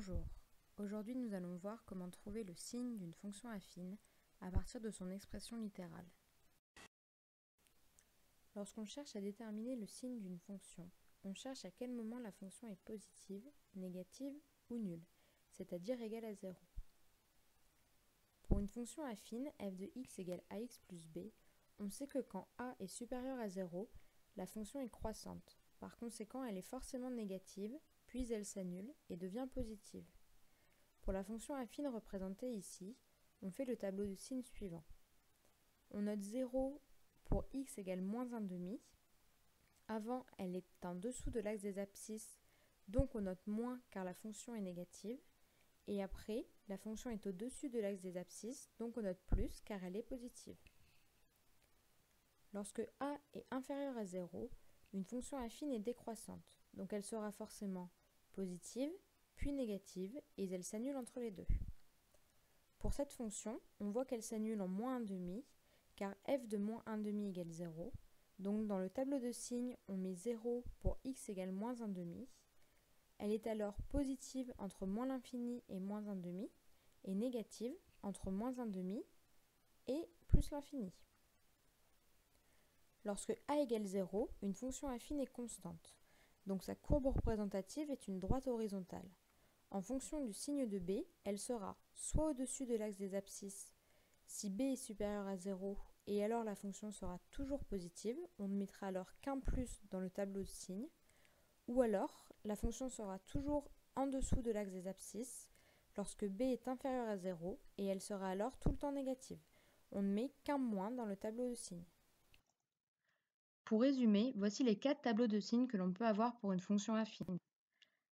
Bonjour, aujourd'hui nous allons voir comment trouver le signe d'une fonction affine à partir de son expression littérale. Lorsqu'on cherche à déterminer le signe d'une fonction, on cherche à quel moment la fonction est positive, négative ou nulle, c'est-à-dire égale à 0. Pour une fonction affine, f de x égale ax plus b, on sait que quand a est supérieur à 0, la fonction est croissante. Par conséquent, elle est forcément négative, puis elle s'annule et devient positive. Pour la fonction affine représentée ici, on fait le tableau de signes suivant. On note 0 pour x égale moins 1,5. Avant, elle est en dessous de l'axe des abscisses, donc on note moins car la fonction est négative. Et après, la fonction est au-dessus de l'axe des abscisses, donc on note plus car elle est positive. Lorsque a est inférieur à 0, une fonction affine est décroissante, donc elle sera forcément positive, puis négative, et elle s'annule entre les deux. Pour cette fonction, on voit qu'elle s'annule en moins 1,5, car f de moins 1,5 égale 0. Donc dans le tableau de signes, on met 0 pour x égale moins 1,5. Elle est alors positive entre moins l'infini et moins 1,5, et négative entre moins 1,5 et plus l'infini. Lorsque a égale 0, une fonction affine est constante, donc sa courbe représentative est une droite horizontale. En fonction du signe de b, elle sera soit au-dessus de l'axe des abscisses, si b est supérieur à 0, et alors la fonction sera toujours positive, on ne mettra alors qu'un plus dans le tableau de signes, ou alors la fonction sera toujours en dessous de l'axe des abscisses, lorsque b est inférieur à 0, et elle sera alors tout le temps négative. On ne met qu'un moins dans le tableau de signes. Pour résumer, voici les 4 tableaux de signes que l'on peut avoir pour une fonction affine.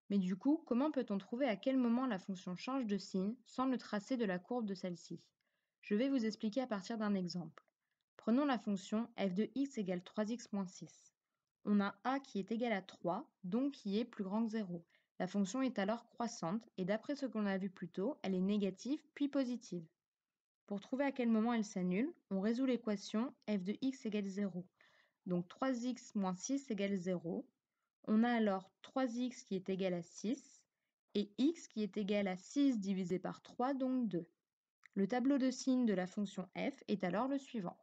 Mais du coup, comment peut-on trouver à quel moment la fonction change de signe sans le tracé de la courbe de celle-ci? Je vais vous expliquer à partir d'un exemple. Prenons la fonction f de x égale 3x moins 6. On a a qui est égal à 3, donc qui est plus grand que 0. La fonction est alors croissante, et d'après ce qu'on a vu plus tôt, elle est négative puis positive. Pour trouver à quel moment elle s'annule, on résout l'équation f de x égale 0. Donc 3x moins 6 égale 0. On a alors 3x qui est égal à 6 et x qui est égal à 6 divisé par 3, donc 2. Le tableau de signes de la fonction f est alors le suivant.